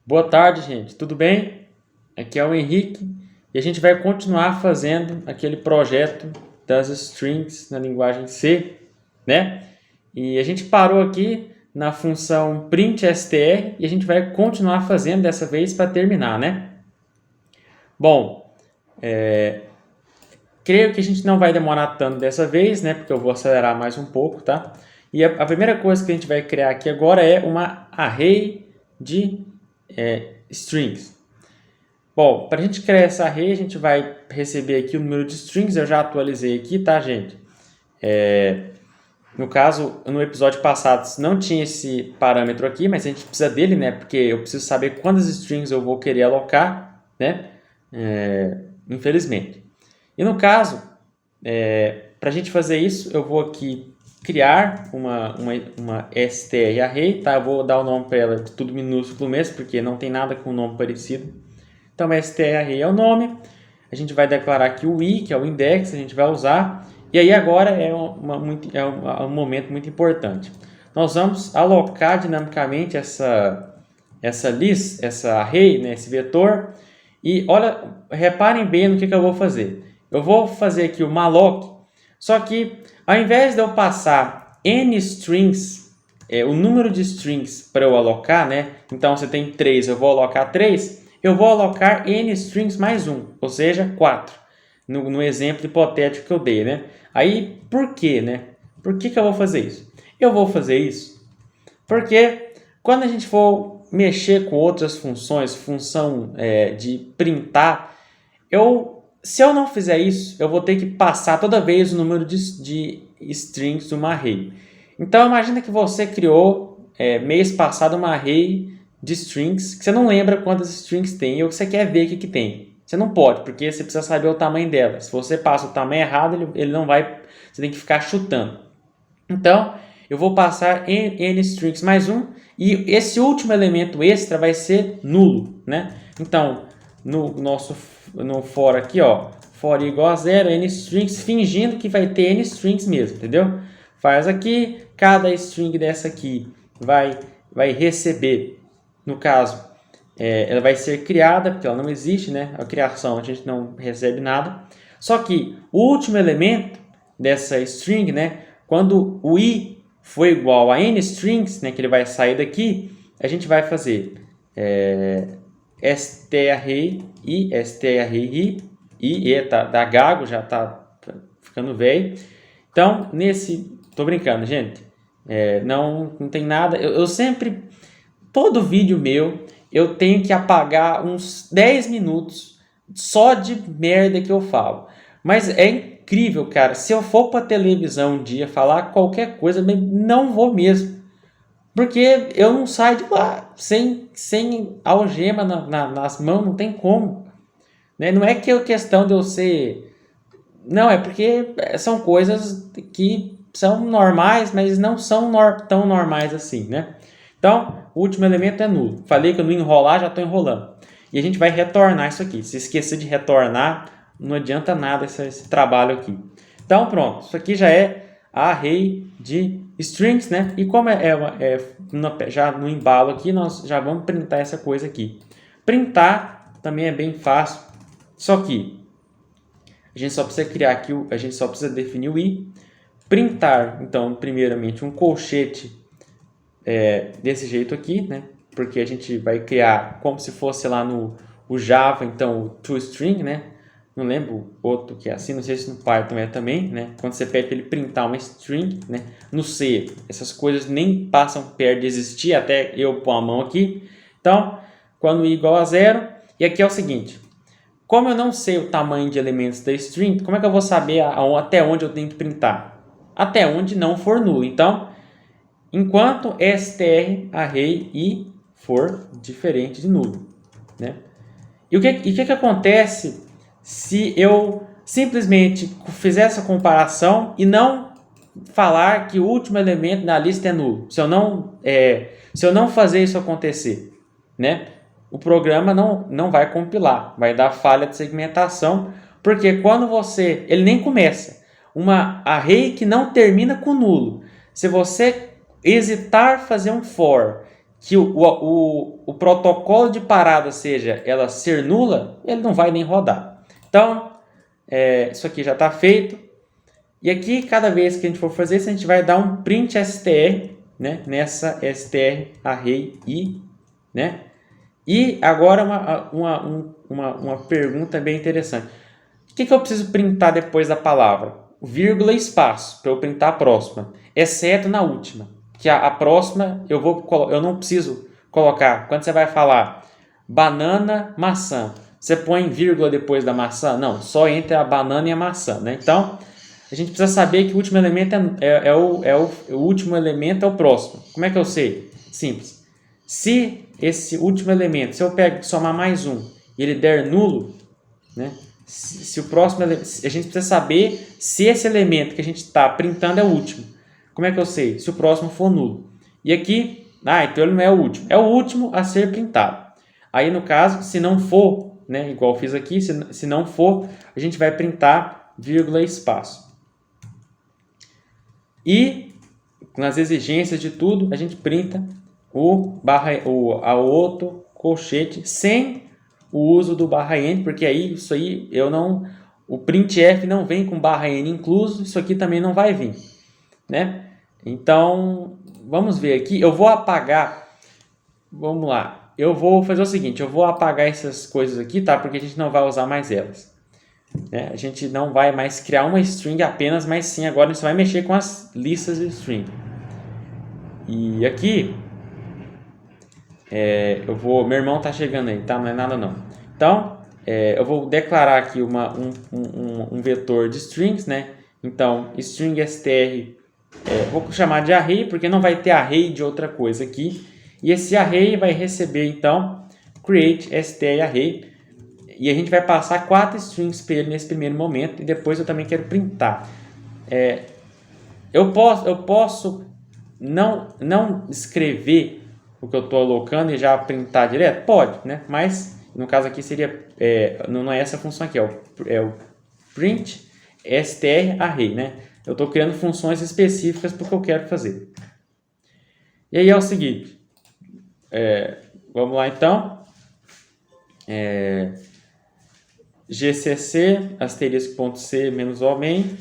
Boa tarde, gente. Tudo bem? Aqui é o Henrique e a gente vai continuar fazendo aquele projeto das strings na linguagem C, né? E a gente parou aqui na função print_str e a gente vai continuar fazendo dessa vez para terminar, né? Bom, creio que a gente não vai demorar tanto dessa vez, né? Porque eu vou acelerar mais um pouco, tá? E a primeira coisa que a gente vai criar aqui agora é uma array de strings. Bom, para a gente criar essa array, a gente vai receber aqui o número de strings. Eu já atualizei aqui, tá, gente? No caso, no episódio passado não tinha esse parâmetro aqui, mas a gente precisa dele, né? Porque eu preciso saber quantas strings eu vou querer alocar, né? Infelizmente. E no caso, para a gente fazer isso, eu vou aqui criar uma str array, tá? Eu vou dar o nome para ela de tudo minúsculo mesmo, porque não tem nada com nome parecido. Então, str array é o nome. A gente vai declarar aqui o i, que é o index, a gente vai usar. E aí agora é um momento muito importante. Nós vamos alocar dinamicamente essa list, essa array, né, esse vetor. E olha, reparem bem no que eu vou fazer. Eu vou fazer aqui o malloc, só que ao invés de eu passar n strings, o número de strings para eu alocar, né? Então você tem 3, eu vou alocar 3, eu vou alocar n strings mais 1, ou seja, 4. No exemplo hipotético que eu dei, né? Aí, por quê, né? Por que eu vou fazer isso? Eu vou fazer isso porque quando a gente for mexer com outras funções, função de printar, se eu não fizer isso, eu vou ter que passar toda vez o número de strings de uma array. Então, imagina que você criou mês passado uma array de strings, que você não lembra quantas strings tem, ou que você quer ver o que tem. Você não pode, porque você precisa saber o tamanho dela. Se você passa o tamanho errado, ele não vai... Você tem que ficar chutando. Então, eu vou passar n strings mais 1, e esse último elemento extra vai ser nulo, né? Então, no for aqui, ó, for igual a 0, n strings, fingindo que vai ter n strings mesmo, entendeu? Faz aqui, cada string dessa aqui vai receber, no caso, ela vai ser criada, porque ela não existe, né? A criação a gente não recebe nada. Só que o último elemento dessa string, né? Quando o i for igual a n strings, né? Que ele vai sair daqui, a gente vai fazer strarray i tá, da gago, já tá ficando velho. Então, tô brincando, gente. Não tem nada. Eu sempre, todo vídeo meu, eu tenho que apagar uns 10 minutos só de merda que eu falo. Mas é incrível, cara. Se eu for para televisão um dia falar qualquer coisa, não vou mesmo. Porque eu não saio de lá sem algema nas mãos, não tem como. Né? Não é que é questão de eu ser... Não, é porque são coisas que são normais, mas não são tão normais assim, né? Então, o último elemento é nulo. Falei que eu não ia enrolar, já estou enrolando. E a gente vai retornar isso aqui. Se esquecer de retornar, não adianta nada esse trabalho aqui. Então, pronto. Isso aqui já é a array de strings, né? E como já no embalo aqui, nós já vamos printar essa coisa aqui. Printar também é bem fácil. Só que a gente só precisa criar aqui, a gente só precisa definir o i. Printar, então, primeiramente, um colchete desse jeito aqui, né? Porque a gente vai criar como se fosse lá no Java, então, o toString, né? Não lembro outro que é assim, não sei se no Python é também, né? Quando você pede para ele printar uma string, né? No C, essas coisas nem passam perto de existir, até eu pôr a mão aqui. Então, quando i igual a 0, e aqui é o seguinte, como eu não sei o tamanho de elementos da string, como é que eu vou saber até onde eu tenho que printar? Até onde não for nulo. Então, enquanto str array i for diferente de nulo, né? E o que acontece se eu simplesmente fizer essa comparação e não falar que o último elemento da lista é nulo? Se eu não fazer isso acontecer, né? O programa não vai compilar, vai dar falha de segmentação, porque quando ele nem começa, uma array que não termina com nulo, se você hesitar fazer um for que o protocolo de parada seja ela ser nula, ele não vai nem rodar. Então, isso aqui já está feito. E aqui, cada vez que a gente for fazer isso, a gente vai dar um print str, né, nessa str array i, né? E agora uma pergunta bem interessante. O que eu preciso printar depois da palavra? Vírgula e espaço, para eu printar a próxima, exceto na última. Que a próxima eu não preciso colocar. Quando você vai falar banana, maçã, você põe vírgula depois da maçã? Não, só entre a banana e a maçã, né? Então, a gente precisa saber que o último elemento o último elemento é o próximo. Como é que eu sei? Simples. Se esse último elemento, se eu somar mais um e ele der nulo, né? Se o próximo, a gente precisa saber se esse elemento que a gente está printando é o último. Como é que eu sei? Se o próximo for nulo. E aqui, então ele não é o último. É o último a ser printado. Aí no caso, se não for, né, igual eu fiz aqui, se não for, a gente vai printar vírgula e espaço. E nas exigências de tudo, a gente printa a outro colchete sem o uso do /n, porque aí isso aí o printf não vem com /n incluso, isso aqui também não vai vir, né? Então, vamos ver aqui, eu vou apagar, vamos lá, eu vou fazer o seguinte, eu vou apagar essas coisas aqui, tá? Porque a gente não vai usar mais elas, né? A gente não vai mais criar uma string apenas, mas sim agora a gente vai mexer com as listas de string. E aqui, meu irmão tá chegando aí, tá? Não é nada não. Então, eu vou declarar aqui um vetor de strings, né? Então, string str, vou chamar de array, porque não vai ter array de outra coisa aqui. E esse array vai receber, então, create str array. E a gente vai passar 4 strings para ele nesse primeiro momento. E depois eu também quero printar. Eu posso não escrever o que eu estou alocando e já printar direto? Pode, né? Mas no caso aqui seria, não é essa função aqui, é o print str array, né? Eu estou criando funções específicas para o que eu quero fazer. E aí é o seguinte, vamos lá então, gcc *c -o main,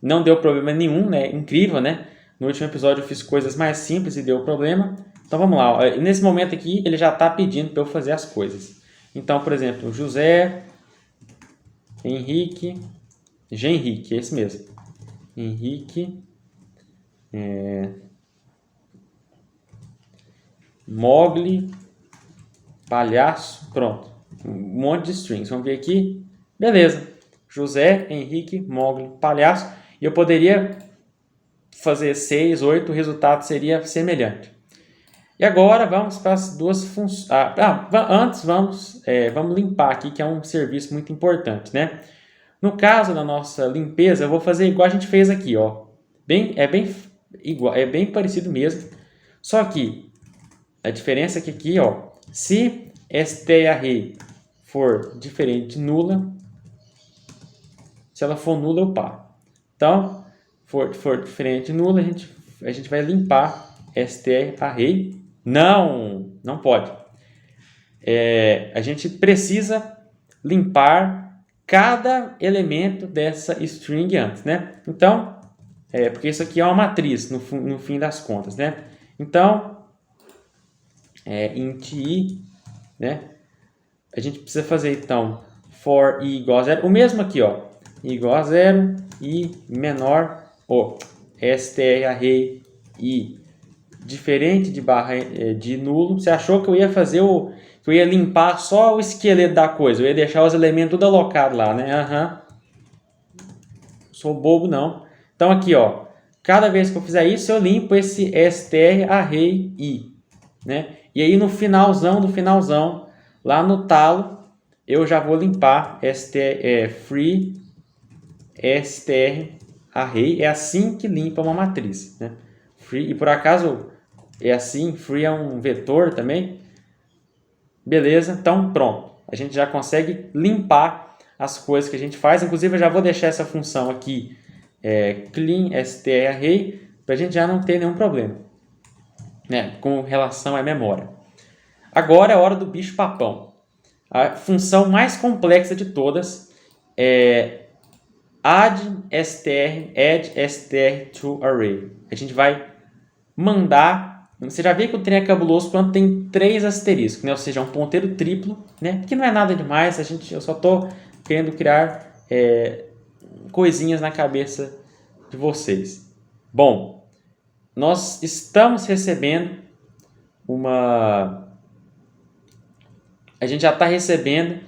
não deu problema nenhum, né? Incrível, né? No último episódio eu fiz coisas mais simples e deu problema. Então vamos lá, nesse momento aqui ele já está pedindo para eu fazer as coisas. Então, por exemplo, José, Henrique, Genrique, é esse mesmo. Henrique, Mogli, Palhaço, pronto. Um monte de strings, vamos ver aqui. Beleza, José, Henrique, Mogli, Palhaço. E eu poderia fazer 6, 8, o resultado seria semelhante. E agora vamos para as duas funções. Antes vamos limpar aqui, que é um serviço muito importante, né? No caso da nossa limpeza, eu vou fazer igual a gente fez aqui, ó. É bem parecido mesmo. Só que a diferença é que aqui, ó, se str array for diferente de nula, se ela for nula, eu paro. Então, for diferente de nula, a gente vai limpar str array. Não pode. A gente precisa limpar cada elemento dessa string antes, né? Então, porque isso aqui é uma matriz no fim das contas, né? Então, int i, né? A gente precisa fazer então for i igual a 0, o mesmo aqui, ó, i igual a 0 e menor o str array i diferente de nulo. Você achou que eu ia fazer que eu ia limpar só o esqueleto da coisa, eu ia deixar os elementos tudo alocados lá, né? Sou bobo não. Então aqui, ó, cada vez que eu fizer isso, eu limpo esse str array i, né? E aí no finalzão, lá no talo, eu já vou limpar free str array. É assim que limpa uma matriz, né? Free, e por acaso é assim, free é um vetor também. Beleza, então pronto. A gente já consegue limpar as coisas que a gente faz. Inclusive eu já vou deixar essa função aqui, clean str array, para a gente já não ter nenhum problema. né, com relação à memória. Agora é a hora do bicho papão. A função mais complexa de todas é add str to array. A gente vai mandar. Você já vê que o trem é cabuloso quando tem 3 asteriscos, né? Ou seja, um ponteiro triplo, né? Que não é nada demais. Eu só estou querendo criar coisinhas na cabeça de vocês. Bom, nós estamos recebendo a gente já está recebendo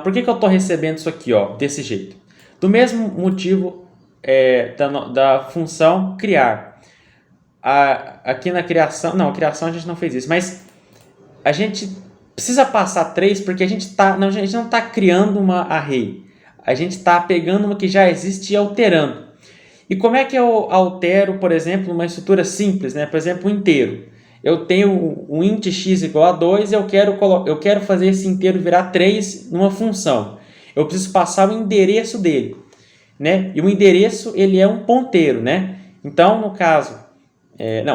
Por que eu estou recebendo isso aqui, ó, desse jeito? Do mesmo motivo da função criar. Aqui na criação... Não, a criação a gente não fez isso, mas a gente precisa passar 3 porque a gente não está criando uma array. A gente está pegando uma que já existe e alterando. E como é que eu altero, por exemplo, uma estrutura simples, né? Por exemplo, um inteiro. Eu tenho um int x igual a 2 e eu quero fazer esse inteiro virar 3 numa função. Eu preciso passar o endereço dele, né? E o endereço ele é um ponteiro, né? Então, no caso...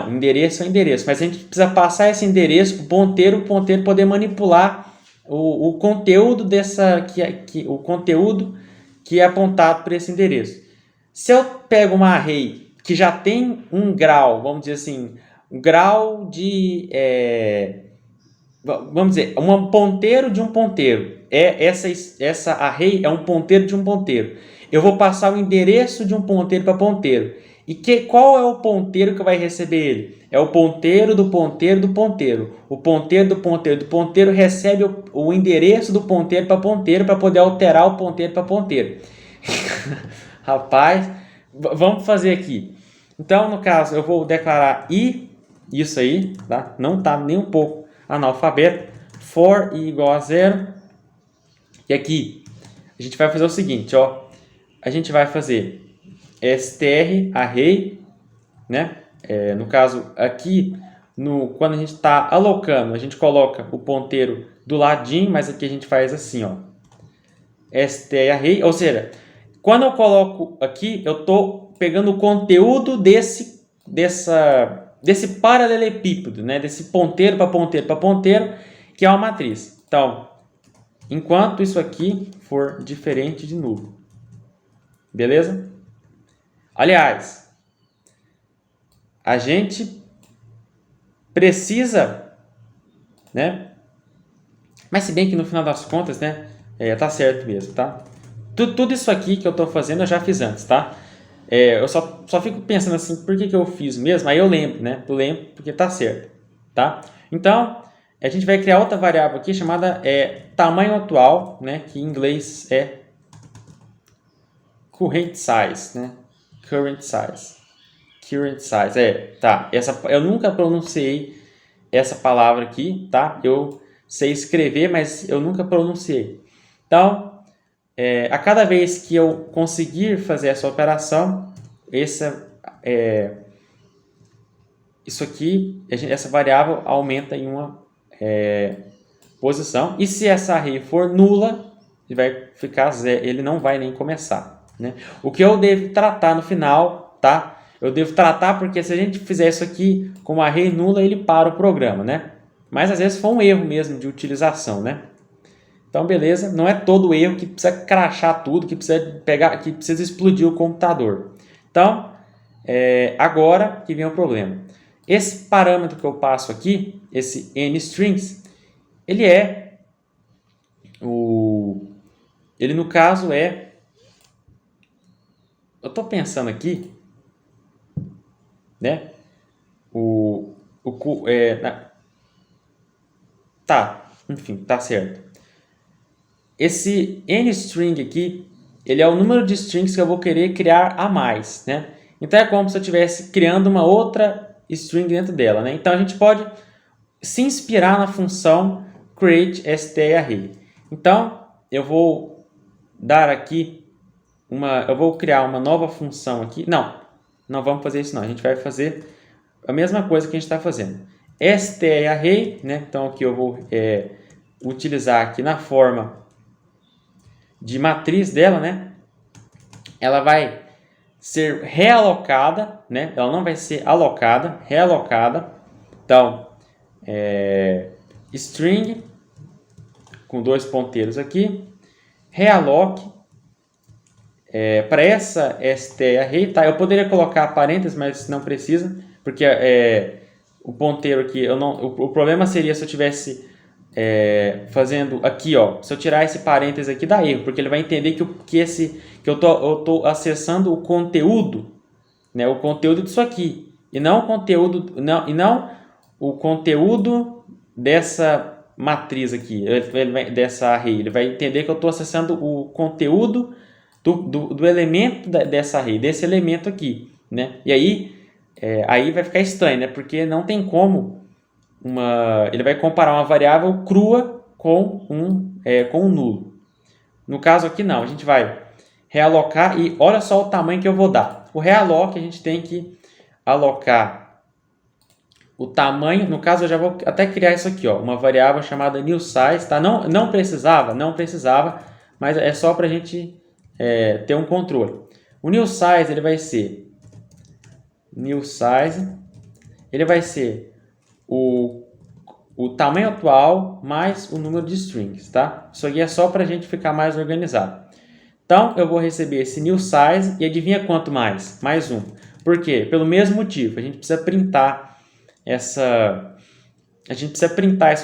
endereço é endereço, mas a gente precisa passar esse endereço para o ponteiro poder manipular o conteúdo o conteúdo que é apontado por esse endereço. Se eu pego uma array que já tem um grau, vamos dizer assim, um grau de... vamos dizer, um ponteiro de um ponteiro. Essa array é um ponteiro de um ponteiro. Eu vou passar o endereço de um ponteiro para ponteiro. E qual é o ponteiro que vai receber ele? É o ponteiro do ponteiro do ponteiro. O ponteiro do ponteiro do ponteiro recebe o endereço do ponteiro para poder alterar o ponteiro para ponteiro. Rapaz, vamos fazer aqui. Então, no caso, eu vou declarar isso aí, tá? Não está nem um pouco analfabeto. For i igual a 0. E aqui, a gente vai fazer o seguinte, ó. A gente vai fazer str array, né? No caso, aqui, quando a gente está alocando, a gente coloca o ponteiro do ladinho, mas aqui a gente faz assim, ó. Str array, ou seja, quando eu coloco aqui, eu estou pegando o conteúdo desse paralelepípedo, né? Desse ponteiro para ponteiro para ponteiro, que é uma matriz. Então, enquanto isso aqui for diferente de nulo. Beleza? Aliás, a gente precisa, né? Mas se bem que no final das contas, né? Tá certo mesmo, tá? Tudo isso aqui que eu estou fazendo eu já fiz antes, tá? Eu só fico pensando assim, por que eu fiz mesmo? Aí eu lembro, né? Eu lembro porque tá certo, tá? Então, a gente vai criar outra variável aqui chamada tamanho atual, né? Que em inglês é current size, né? Current size. Tá. Eu nunca pronunciei essa palavra aqui, tá? Eu sei escrever, mas eu nunca pronunciei. Então, a cada vez que eu conseguir fazer essa operação, essa variável aumenta em uma posição. E se essa array for nula, ele vai ficar zero, ele não vai nem começar, né? O que eu devo tratar no final, tá? Eu devo tratar porque se a gente fizer isso aqui com uma array nula, ele para o programa, né? Mas às vezes foi um erro mesmo de utilização, né? Então, beleza, não é todo erro que precisa crashar tudo, que precisa explodir o computador. Então, agora que vem o problema. Esse parâmetro que eu passo aqui, esse nstrings, ele no caso eu estou pensando aqui, né? Enfim, tá certo. Esse nstring aqui, ele é o número de strings que eu vou querer criar a mais, né? Então é como se eu estivesse criando uma outra string dentro dela, né? Então a gente pode se inspirar na função create_str_array. Então eu vou dar aqui eu vou criar uma nova função aqui. Não vamos fazer isso não. A gente vai fazer a mesma coisa que a gente está fazendo. str_array, né? Então aqui eu vou utilizar aqui na forma de matriz dela, né? Ela vai ser realocada, né? Ela não vai ser alocada, realocada Então, string, com 2 ponteiros aqui, realloc, para essa strarray, tá? Eu poderia colocar parênteses, mas não precisa, porque o ponteiro aqui, o problema seria se eu tivesse fazendo aqui, ó, se eu tirar esse parênteses aqui dá erro, porque ele vai entender que eu tô acessando o conteúdo, né, o conteúdo disso aqui, e não o conteúdo dessa matriz aqui, dessa array. Ele vai entender que eu estou acessando o conteúdo do elemento dessa array, desse elemento aqui, né? E aí vai ficar estranho, né? Porque não tem como ele vai comparar uma variável crua com um nulo. No caso aqui não, a gente vai realocar e olha só o tamanho que eu vou dar. O realloc a gente tem que alocar o tamanho, no caso eu já vou até criar isso aqui, ó, uma variável chamada newSize, tá? Não precisava, mas é só para a gente ter um controle. O newSize ele vai ser o tamanho atual mais o número de strings, tá? Isso aqui é só para a gente ficar mais organizado. Então, eu vou receber esse newSize e adivinha quanto mais? Mais 1. Por quê? Pelo mesmo motivo. A gente precisa printar isso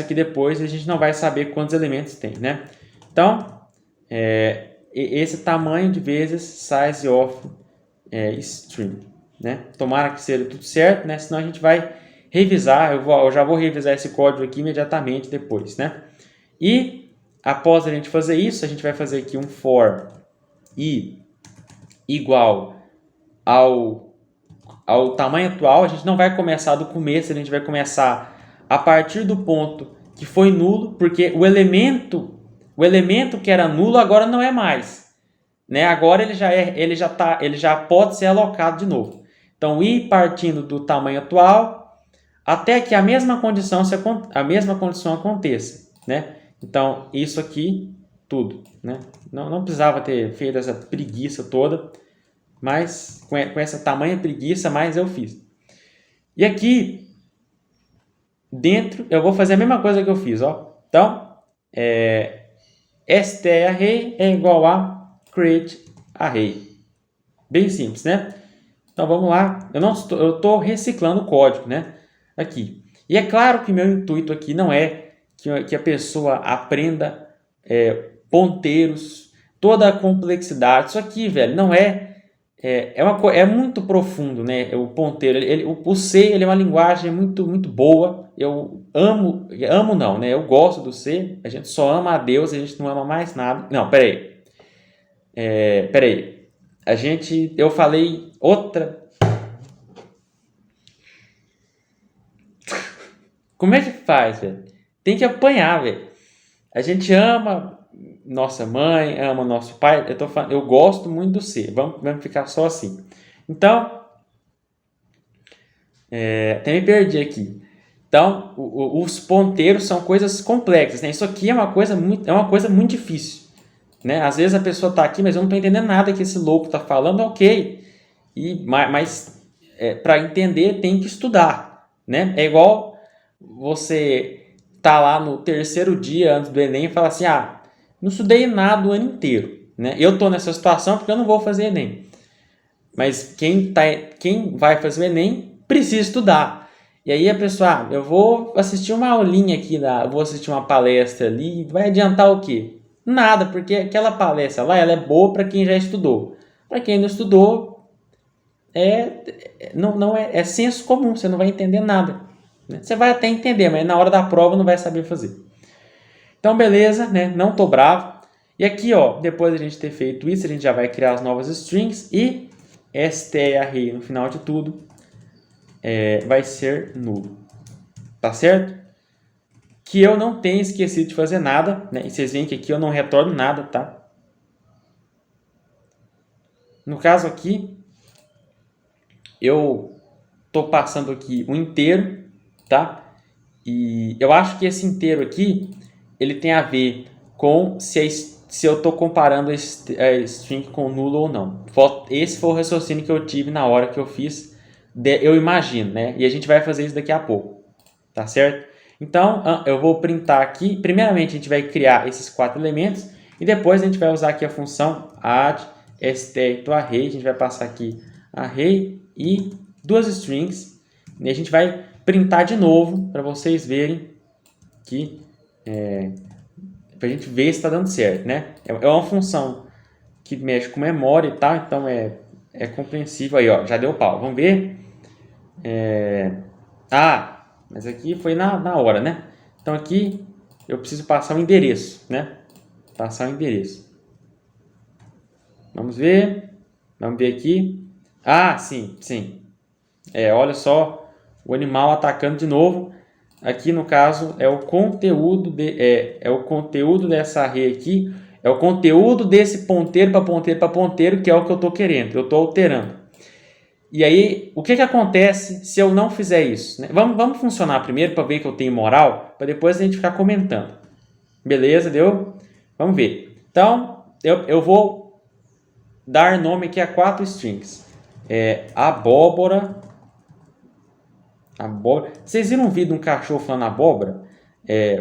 aqui depois e a gente não vai saber quantos elementos tem, né? Então, esse tamanho de vezes size of string, né? Tomara que seja tudo certo, né? Senão a gente vai revisar. Eu já vou revisar esse código aqui imediatamente depois, né? E após a gente fazer isso, a gente vai fazer aqui um for i igual ao tamanho atual. A gente não vai começar do começo, a gente vai começar a partir do ponto que foi nulo, porque o elemento que era nulo agora não é mais, né? Agora ele já pode ser alocado de novo. Então, i partindo do tamanho atual até que a mesma condição aconteça, né? Então, isso aqui tudo, né? Não precisava ter feito essa preguiça toda, mas com essa tamanha preguiça, mas eu fiz. E aqui dentro eu vou fazer a mesma coisa que eu fiz, ó. Então, strarray é igual a createArray. Bem simples, né? Então vamos lá. Eu estou reciclando o código, né? Aqui. E é claro que meu intuito aqui não é que a pessoa aprenda ponteiros, toda a complexidade. Isso aqui, velho, não é muito profundo, né? O ponteiro, o C, ele é uma linguagem muito, muito boa. Eu amo não, né? Eu gosto do C. A gente só ama a Deus, a gente não ama mais nada. Não, peraí. Eu falei outra. Como é que faz, velho? Tem que apanhar, velho. A gente ama nossa mãe, ama nosso pai. Eu gosto muito do C. Vamos ficar só assim. Então, até me perdi aqui. Então, os ponteiros são coisas complexas, né? Isso aqui é uma coisa muito difícil, né? Às vezes a pessoa está aqui, mas eu não estou entendendo nada que esse louco está falando, ok. Mas para entender tem que estudar, né? É igual você tá lá no terceiro dia antes do Enem e fala assim, não estudei nada o ano inteiro, né? Eu estou nessa situação porque eu não vou fazer Enem. Mas quem vai fazer o Enem precisa estudar. E aí a pessoa, eu vou assistir uma aulinha aqui, vou assistir uma palestra ali, vai adiantar o quê? Nada, porque aquela palestra lá, ela é boa para quem já estudou. Para quem não estudou, é senso comum, você não vai entender nada. Você vai até entender, mas na hora da prova não vai saber fazer. Então, beleza, né? Não tô bravo. E aqui, ó, depois de a gente ter feito isso, a gente já vai criar as novas strings e strarray no final de tudo vai ser nulo. Tá certo? Que eu não tenho esquecido de fazer nada, né? E vocês veem que aqui eu não retorno nada, tá? No caso aqui, eu tô passando aqui um inteiro, tá? E eu acho que esse inteiro aqui, ele tem a ver com se eu estou comparando a string com nulo ou não. Esse foi o raciocínio que eu tive na hora que eu fiz, eu imagino, né? E a gente vai fazer isso daqui a pouco. tá certo? Então, eu vou printar aqui. Primeiramente, a gente vai criar esses 4 elementos e depois a gente vai usar aqui a função add str to array. A gente vai passar aqui array e 2 strings. E a gente vai printar de novo para vocês verem que para a gente ver se está dando certo, né? É uma função que mexe com memória e tal, então é compreensível aí, ó, já deu pau. Vamos ver. Mas aqui foi na hora, né? Então aqui eu preciso passar o endereço, né? Passar o endereço. Vamos ver. Vamos ver aqui. Sim. Olha só o animal atacando de novo. Aqui no caso é o conteúdo o conteúdo dessa array aqui, é o conteúdo desse ponteiro para ponteiro para ponteiro, que é o que eu estou querendo, eu estou alterando. E aí, o que acontece se eu não fizer isso? Né? Vamos funcionar primeiro para ver que eu tenho moral, para depois a gente ficar comentando. Beleza, deu? Vamos ver. Então, eu vou dar nome aqui a 4 strings. Abóbora. Vocês viram um vídeo de um cachorro falando abóbora?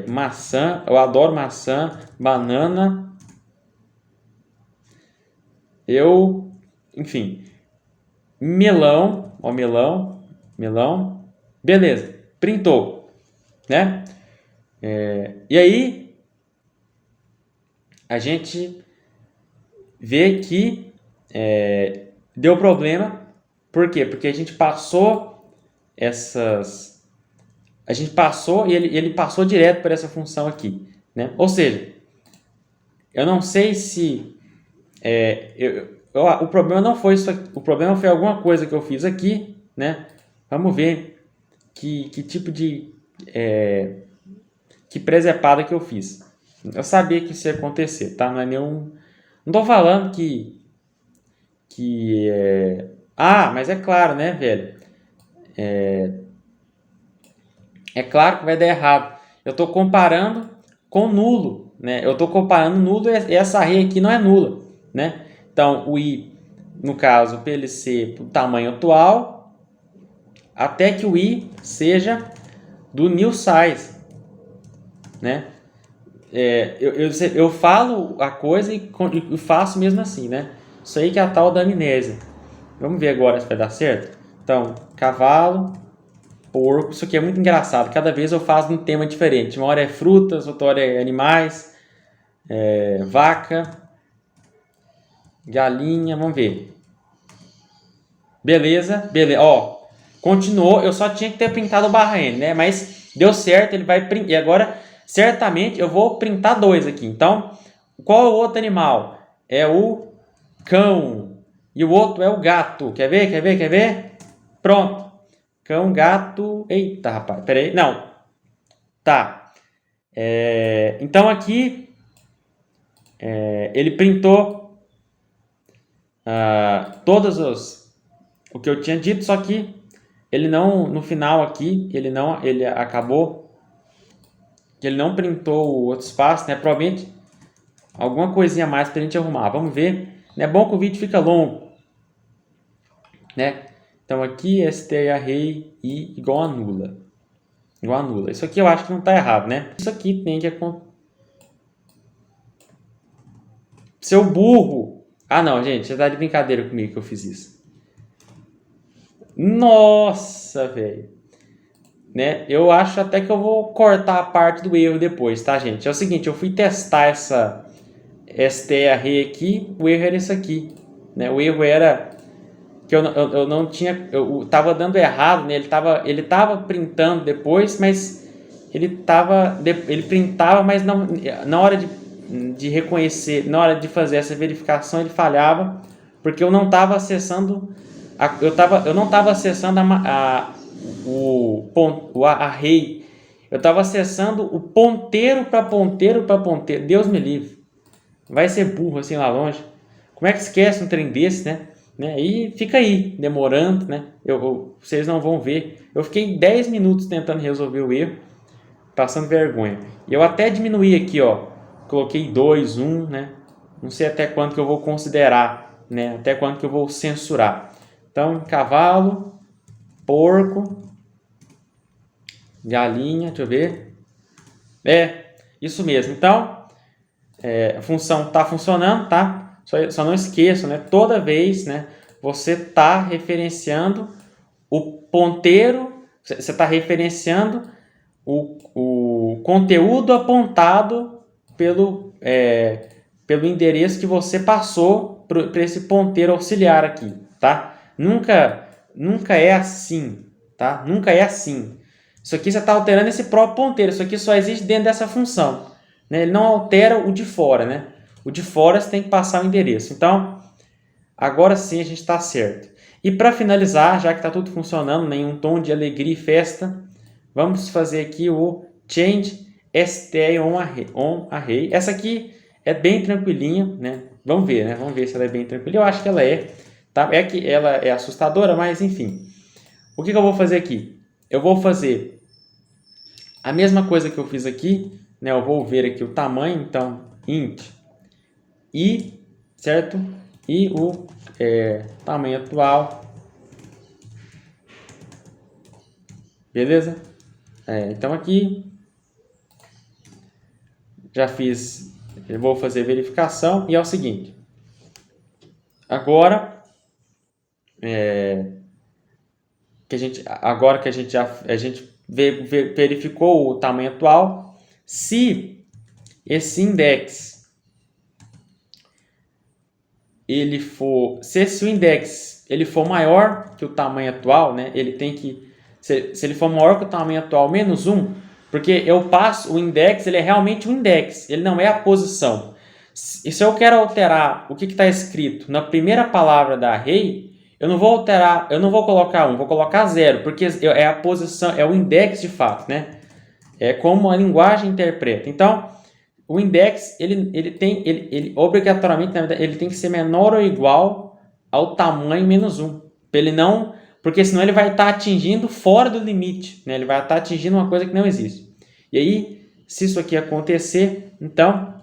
Maçã, eu adoro maçã, banana. Enfim. Melão, ó, melão. Beleza, printou, né? E aí, a gente vê que deu problema. Por quê? Porque a gente passou a gente passou e ele passou direto por essa função aqui, né? Ou seja, eu não sei se o problema não foi isso aqui, o problema foi alguma coisa que eu fiz aqui, né? Vamos ver que tipo de que presepada que eu fiz. Eu sabia que isso ia acontecer, tá? Não é nenhum, não tô falando mas é claro, né, velho? É claro que vai dar errado. Eu estou comparando com nulo, né? Eu estou comparando nulo e essa array aqui não é nula, né? Então, o i, no caso, para ele ser do tamanho atual, até que o i seja do new size, né? Eu falo a coisa e faço mesmo assim, né? Isso aí que é a tal da amnésia. Vamos ver agora se vai dar certo. Então, cavalo, porco. Isso aqui é muito engraçado. Cada vez eu faço um tema diferente. Uma hora é frutas, outra hora é animais, vaca, galinha. Vamos ver. Beleza. Ó, continuou. Eu só tinha que ter printado o barra N, né? Mas deu certo. Ele vai printar. E agora, certamente, eu vou printar 2 aqui. Então, qual é o outro animal? É o cão. E o outro é o gato. Quer ver? Pronto. Cão, gato... Eita, rapaz. Pera aí. Não. Tá. Então, aqui... ele printou... todos o que eu tinha dito, só que ele não... No final aqui, ele acabou... que ele não printou o outro espaço, né? Provavelmente alguma coisinha a mais pra gente arrumar. Vamos ver. É bom que o vídeo fica longo, né? Então aqui str_array i igual a nula. Isso aqui eu acho que não está errado, né? Isso aqui tem que acontecer. Seu burro! Ah não, gente, você tá de brincadeira comigo que eu fiz isso. Nossa, velho. Né? Eu acho até que eu vou cortar a parte do erro depois, tá, gente? É o seguinte, eu fui testar essa str_array aqui, o erro era isso aqui, né? O erro era que eu não tinha, eu tava dando errado, né? Ele tava printando depois, mas ele printava, mas não, na hora de reconhecer, na hora de fazer essa verificação, ele falhava, porque eu não estava acessando eu não estava acessando o array, eu estava acessando o ponteiro para ponteiro para ponteiro. Deus me livre, vai ser burro assim lá longe. Como é que esquece um trem desse, né? E fica aí, demorando, né? Vocês não vão ver. Eu fiquei 10 minutos tentando resolver o erro, passando vergonha. E eu até diminuí aqui, ó. Coloquei 2, 1, né? Não sei até quanto que eu vou considerar, né? Até quanto que eu vou censurar. Então, cavalo, porco, galinha, deixa eu ver. Isso mesmo. Então, a função está funcionando, tá? Só não esqueça, né? Toda vez, né, você está referenciando o ponteiro, você está referenciando o conteúdo apontado pelo endereço que você passou para esse ponteiro auxiliar aqui, tá? Nunca é assim, tá? Nunca é assim. Isso aqui você está alterando esse próprio ponteiro, isso aqui só existe dentro dessa função, né? Ele não altera o de fora, né? O de fora você tem que passar o endereço. Então, agora sim a gente está certo. E para finalizar, já que está tudo funcionando, em um tom de alegria e festa, vamos fazer aqui o change str on array. Essa aqui é bem tranquilinha, né? Vamos ver, né? Vamos ver se ela é bem tranquila. Eu acho que ela é, tá? É que ela é assustadora, mas enfim. O que eu vou fazer aqui? Eu vou fazer a mesma coisa que eu fiz aqui, né? Eu vou ver aqui o tamanho, então int i, certo? E o tamanho atual, beleza? Então aqui já fiz, eu vou fazer verificação e é o seguinte. Agora que a gente verificou o tamanho atual, se esse index se o index ele for maior que o tamanho atual, né, ele tem que se ele for maior que o tamanho atual menos 1, porque eu passo o index, ele é realmente um index, ele não é a posição. E se eu quero alterar o que está escrito na primeira palavra da array, eu não vou alterar, eu não vou colocar 1, vou colocar 0, porque é a posição, é o index de fato, né? É como a linguagem interpreta. Então, o index, ele obrigatoriamente, na verdade, ele tem que ser menor ou igual ao tamanho menos 1. Porque senão ele vai estar atingindo fora do limite, né? Ele vai estar atingindo uma coisa que não existe. E aí, se isso aqui acontecer, então,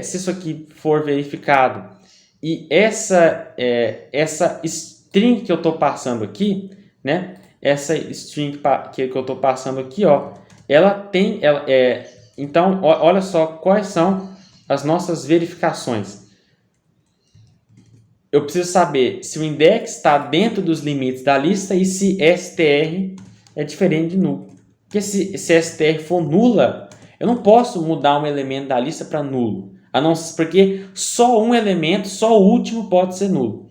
se isso aqui for verificado e essa string que eu estou passando aqui, né? Essa string que eu estou passando aqui, ó, então, olha só quais são as nossas verificações. Eu preciso saber se o index está dentro dos limites da lista e se str é diferente de nulo. Porque se str for nula, eu não posso mudar um elemento da lista para nulo. Porque só um elemento, só o último pode ser nulo.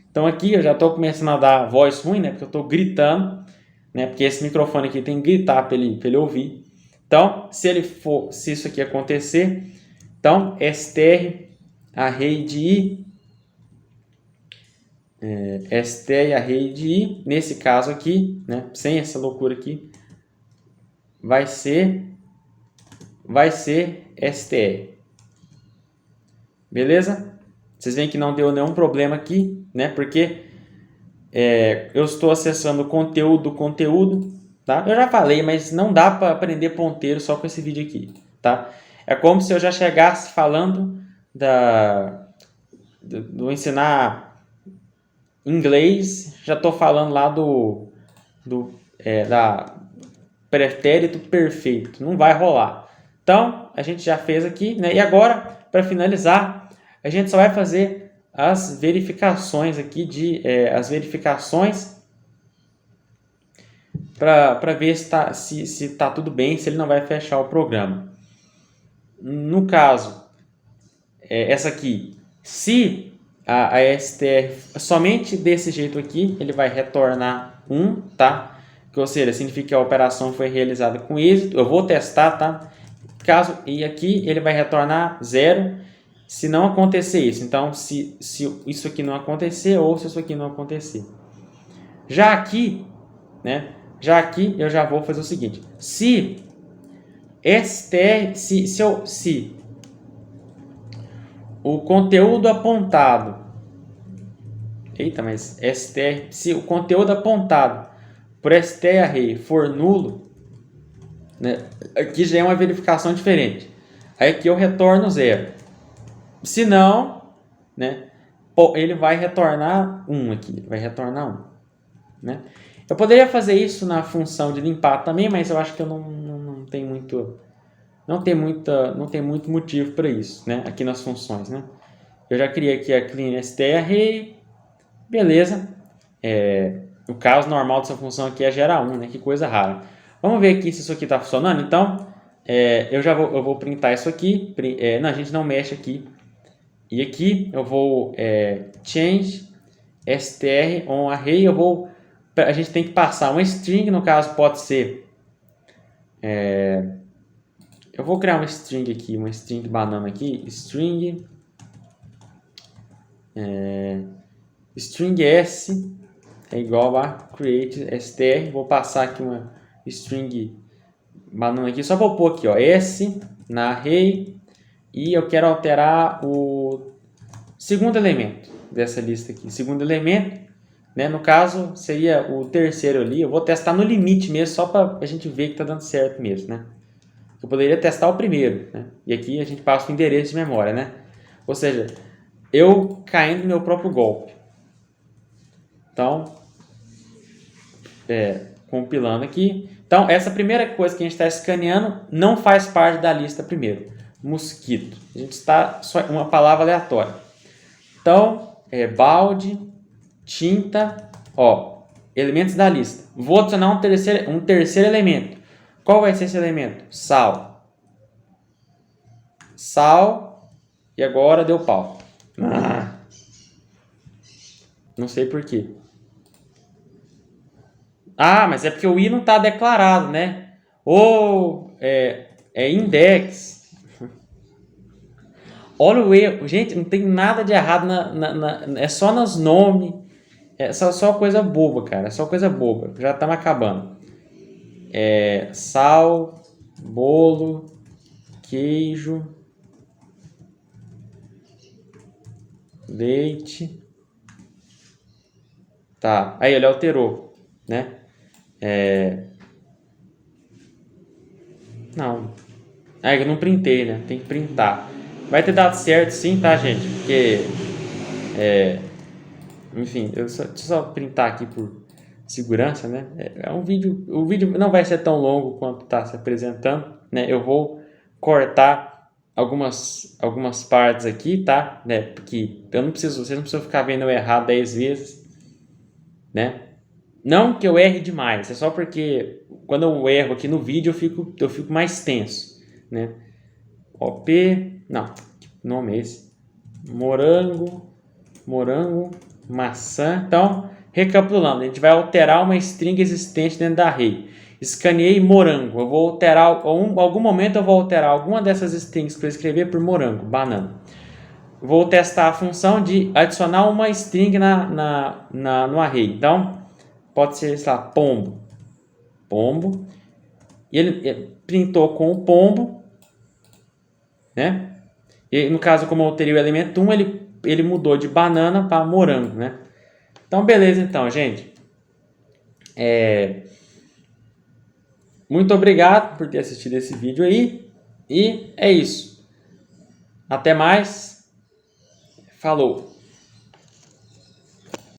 Então aqui eu já estou começando a dar voz ruim, né? Porque eu estou gritando, né? Porque esse microfone aqui tem que gritar para ele ouvir. Então, se isso aqui acontecer, então str array de i, str array de i, nesse caso aqui, né? Sem essa loucura aqui, vai ser str. Beleza? Vocês veem que não deu nenhum problema aqui, né? Porque eu estou acessando conteúdo, tá? Eu já falei, mas não dá para aprender ponteiro só com esse vídeo aqui, tá? É como se eu já chegasse falando do ensinar inglês, já estou falando lá da pretérito perfeito. Não vai rolar. Então, a gente já fez aqui, né? E agora, para finalizar, a gente só vai fazer as verificações aqui as verificações para ver se tá tudo bem, se ele não vai fechar o programa. No caso, essa aqui, se a str somente desse jeito aqui, ele vai retornar 1, tá? Ou seja, significa que a operação foi realizada com êxito. Eu vou testar, tá? E aqui ele vai retornar 0 se não acontecer isso. Então, se isso aqui não acontecer ou se isso aqui não acontecer. Já aqui, né? Eu já vou fazer o seguinte. Se o conteúdo apontado, se o conteúdo apontado por str array for nulo, né, aqui já é uma verificação diferente. Aí aqui eu retorno 0. Se não, né, ele vai retornar 1 aqui, vai retornar 1, né? Eu poderia fazer isso na função de limpar também, mas eu acho que eu não tem muito, não tem muito motivo para isso, né? Aqui nas funções, né? Eu já criei aqui a cleanStr e beleza. O caso normal dessa função aqui é gerar 1, né? Que coisa rara. Vamos ver aqui se isso aqui está funcionando. Então, eu vou printar isso aqui. Não, a gente não mexe aqui. E aqui eu vou change str on array. A gente tem que passar uma string, no caso pode ser. Eu vou criar uma string aqui, uma string banana aqui, string string s é igual a create str. Vou passar aqui uma string banana aqui, só vou pôr aqui, ó, s na array, e eu quero alterar o segundo elemento dessa lista aqui. Segundo elemento, né, no caso seria o terceiro ali. Eu vou testar no limite mesmo, só para a gente ver que está dando certo mesmo, né? Eu poderia testar o primeiro, né? E aqui a gente passa o endereço de memória, né? Ou seja, eu caindo no meu próprio golpe. Então, compilando aqui. Então, essa primeira coisa que a gente está escaneando não faz parte da lista primeiro. Mosquito. A gente está só uma palavra aleatória. Então, balde, tinta, ó, elementos da lista. Vou adicionar um terceiro elemento. Qual vai ser esse elemento? Sal. Sal. E agora deu pau. Não sei por quê. Mas é porque o i não está declarado, né? Ou é index. Olha o erro. Gente, não tem nada de errado é só nos nomes. É só coisa boba, cara. É só coisa boba. Já estamos acabando. Sal, bolo, queijo, leite. Tá. Aí ele alterou, né? Não. Eu não printei, né? Tem que printar. Vai ter dado certo sim, tá, gente? Porque enfim, deixa eu só printar aqui por segurança, né? O vídeo não vai ser tão longo quanto está se apresentando, né? Eu vou cortar algumas partes aqui, tá? Né? Porque vocês não precisam ficar vendo eu errar 10 vezes, né? Não que eu erre demais, é só porque quando eu erro aqui no vídeo eu fico mais tenso, né? Não, que nome é esse? Morango, maçã. Então, recapitulando, a gente vai alterar uma string existente dentro da array. Escaneei morango. Eu vou alterar, em algum momento eu vou alterar alguma dessas strings para escrever por morango, banana. Vou testar a função de adicionar uma string no array. Então, pode ser, sei lá, pombo. E ele printou com o pombo, né? E no caso, como eu alterei o elemento 1, ele mudou de banana para morango, né? Então, beleza, então, gente. Muito obrigado por ter assistido esse vídeo aí. E é isso. Até mais. Falou.